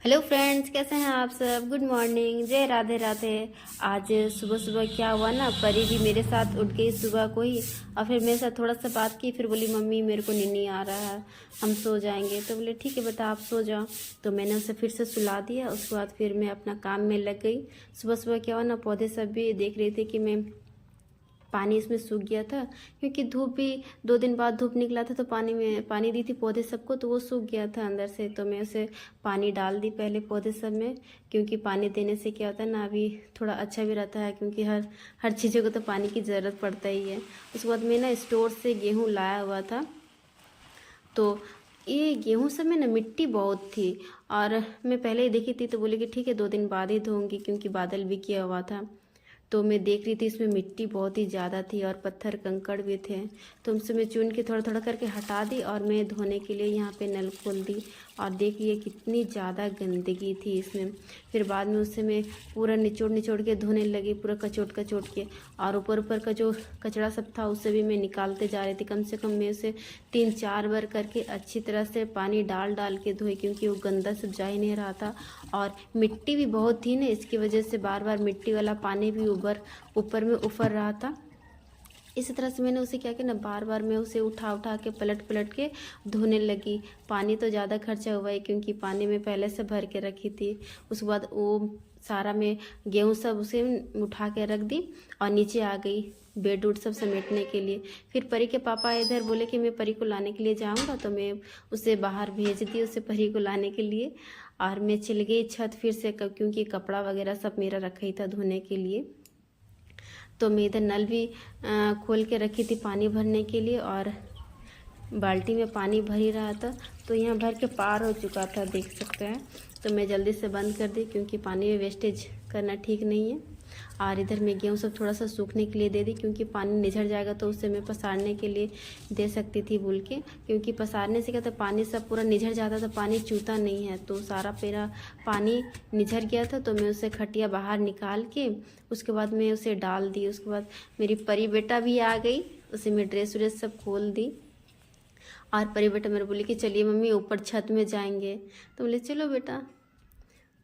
Hello friends, कैसे हैं आप सब। गुड मॉर्निंग, जय राधे राधे। आज सुबह सुबह क्या हुआ ना, परी भी मेरे साथ उठ गई सुबह को ही और फिर मेरे साथ थोड़ा सा बात की। फिर बोली मम्मी मेरे को नींद नहीं आ रहा है, हम सो जाएंगे। तो बोले ठीक है बेटा आप सो जाओ। तो मैंने उसे फिर से सुला दिया। उसके बाद फिर मैं अपना काम में लग गई। सुबह सुबह क्या हुआ ना, पौधे सब भी देख रही थी कि मैं पानी इसमें सूख गया था, क्योंकि धूप भी 2 दिन बाद धूप निकला था। तो पानी दी थी पौधे सबको, तो वो सूख गया था अंदर से। तो मैं उसे पानी डाल दी पहले पौधे सब में, क्योंकि पानी देने से क्या होता है ना, अभी थोड़ा अच्छा भी रहता है, क्योंकि हर हर चीज़ों को तो पानी की ज़रूरत पड़ता ही है। उसके बाद मैं ना स्टोर से गेहूँ लाया हुआ था। तो ये गेहूँ सब में ना मिट्टी बहुत थी, और मैं पहले ही देखी थी तो बोली कि ठीक है 2 दिन बाद ही धोऊंगी, क्योंकि बादल भी किया हुआ था। तो मैं देख रही थी इसमें मिट्टी बहुत ही ज़्यादा थी और पत्थर कंकड़ भी थे। तो उनसे मैं चुन के थोड़ा थोड़ा करके हटा दी और मैं धोने के लिए यहाँ पे नल खोल दी। और देखिए कितनी ज़्यादा गंदगी थी इसमें। फिर बाद में उससे मैं पूरा निचोड़ निचोड़ के धोने लगी, पूरा कचोट कचोट के। और ऊपर ऊपर का जो कचरा सब था उससे भी मैं निकालते जा रही थी। कम से कम मैं उसे 3-4 बार करके अच्छी तरह से पानी डाल डाल के धोई, क्योंकि वो गंदा सब जा ही नहीं रहा था। और मिट्टी भी बहुत थी ना, इसकी वजह से बार बार मिट्टी वाला पानी भी ऊपर में उफर रहा था। इसी तरह से मैंने उसे क्या किया ना, बार बार मैं उसे उठा उठा के पलट पलट के धोने लगी। पानी तो ज़्यादा खर्चा हुआ है, क्योंकि पानी में पहले से भर के रखी थी। उसके बाद वो सारा मैं गेहूँ सब उसे उठा के रख दी और नीचे आ गई बेड उड सब समेटने के लिए। फिर परी के पापा इधर बोले कि मैं परी को लाने के लिए जाऊंगा, तो मैं उसे बाहर भेज दी, उसे परी को लाने के लिए। और मैं चल गई छत फिर से, क्योंकि कपड़ा वगैरह सब मेरा रखा ही था धोने के लिए। तो मैं इधर नल भी खोल के रखी थी पानी भरने के लिए, और बाल्टी में पानी भर ही रहा था। तो यहाँ भर के पार हो चुका था, देख सकते हैं। तो मैं जल्दी से बंद कर दी, क्योंकि पानी में वेस्टेज करना ठीक नहीं है। और इधर मैं गेहूँ सब थोड़ा सा सूखने के लिए दे दी, क्योंकि पानी निझड़ जाएगा तो उससे मैं पसारने के लिए दे सकती थी बोल के। क्योंकि पसारने से क्या था, पानी सब पूरा निझड़ जाता था, पानी चूता नहीं है। तो सारा मेरा पानी निझर गया था। तो मैं उसे खटिया बाहर निकाल के उसके बाद मैं उसे डाल दी। उसके बाद मेरी परी बेटा भी आ गई, उसे मैं ड्रेस व्रेस सब खोल दी। और परी बेटा मेरे बोली कि चलिए मम्मी ऊपर छत में जाएंगे। तो बोले चलो बेटा।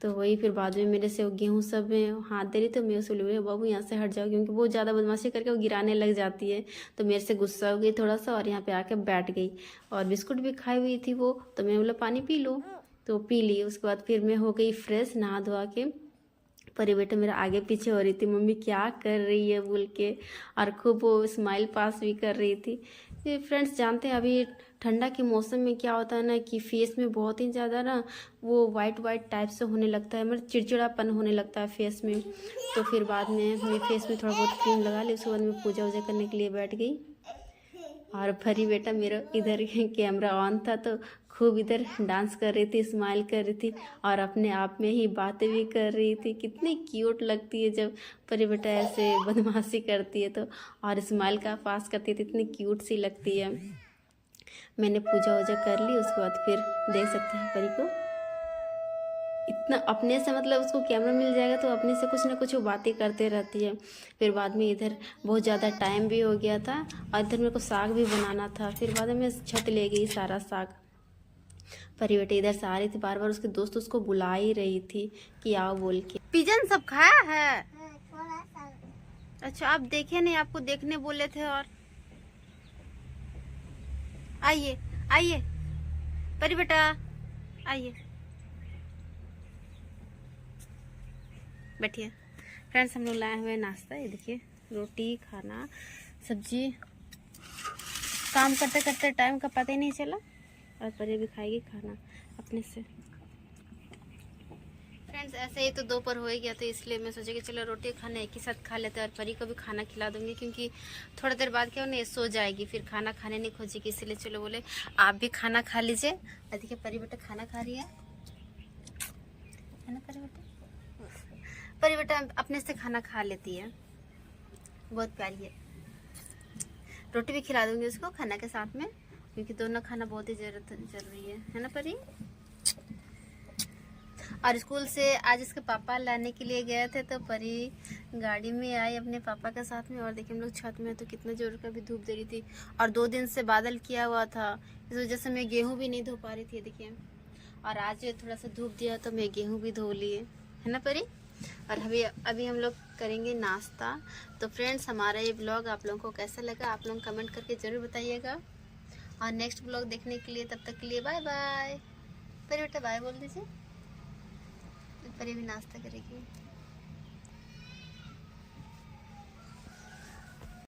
तो वही फिर बाद में मेरे से वो गेहूँ सब में हाथ दे रही, तो मैं उसे बोली बाबू यहाँ से हट जाओ, क्योंकि वो ज़्यादा बदमाशी करके वो गिराने लग जाती है। तो मेरे से गुस्सा हो गई थोड़ा सा, और यहाँ पे आके बैठ गई। और बिस्कुट भी खाई हुई थी वो, तो मैं बोला पानी पी लो, तो पी ली। उसके बाद फिर मैं हो गई फ्रेश नहा धोआ के। परी बेटा मेरा आगे पीछे हो रही थी, मम्मी क्या कर रही है बोल के, और खूब वो स्माइल पास भी कर रही थी। ये फ्रेंड्स जानते हैं अभी ठंडा के मौसम में क्या होता है ना, कि फेस में बहुत ही ज़्यादा ना वो वाइट वाइट टाइप से होने लगता है, मतलब चिड़चिड़ापन होने लगता है फेस में। तो फिर बाद में मैं फेस में थोड़ा बहुत क्रीम लगा ली। उसके बाद मैं पूजा वूजा करने के लिए बैठ गई। और परी बेटा मेरा इधर कैमरा ऑन था, तो खूब इधर डांस कर रही थी, स्माइल कर रही थी, और अपने आप में ही बातें भी कर रही थी। कितनी क्यूट लगती है जब परी बेटा ऐसे बदमाशी करती है तो, और स्माइल का पास करती है तो इतनी क्यूट सी लगती है। मैंने पूजा वूजा कर ली। उसके बाद फिर देख सकते हैं परी को इतना अपने से, मतलब उसको कैमरा मिल जाएगा तो अपने से कुछ ना कुछ वो बातें करते रहती है। फिर बाद में इधर बहुत ज़्यादा टाइम भी हो गया था, और इधर मेरे को साग भी बनाना था। फिर बाद में मैं छत ले गई सारा साग। परी बेटे इधर से आ रही थी, बार बार उसके दोस्त उसको बुला ही रही थी कि आओ बोल के। पिजन सब खाया है? अच्छा आप देखे नहीं, आपको देखने बोले थे। और आइए आइए परी बेटा आइए, बैठिए। फ्रेंड्स हम लोग लाए हुए नाश्ता, ये देखिए रोटी खाना सब्जी। काम करते करते टाइम का पता ही नहीं चला, और परी भी खाएगी खाना अपने से। फ्रेंड्स ऐसे ही तो दोपहर हो ही गया, तो इसलिए मैं सोचा कि चलो रोटी खाना एक ही साथ खा लेते हैं, और परी को भी खाना खिला दूंगी, क्योंकि थोड़ी देर बाद क्या उन्हें सो जाएगी, फिर खाना खाने नहीं खोजेगी। इसलिए चलो बोले आप भी खाना खा लीजिए। देखिए परी बेटा खाना खा रही है ना परी बेटा? परी बेटा अपने से खाना खा लेती है, बहुत प्यारी है। रोटी भी खिला दूंगी उसको खाना के साथ में, क्योंकि दोनों खाना बहुत ही जरूरी है ना परी? और स्कूल से आज इसके पापा लाने के लिए गए थे, तो परी गाड़ी में आई अपने पापा के साथ में। और देखिए हम लोग छत में, तो कितना जोर का भी धूप दे रही थी, और 2 दिन से बादल किया हुआ था, इस वजह से मैं गेहूं भी नहीं धो पा रही थी। देखिए और आज थोड़ा सा धूप दिया तो मैं गेहूँ भी धो लिए, है ना परी। और अभी हम लोग करेंगे नाश्ता। तो फ्रेंड्स, हमारा ये ब्लॉग आप लोगों को कैसा लगा आप लोग कमेंट करके ज़रूर बताइएगा। और नेक्स्ट ब्लॉग देखने के लिए, तब तक के लिए बाय बाय। परी बेटा बाय बोल दीजिए, परी भी नाश्ता करेगी।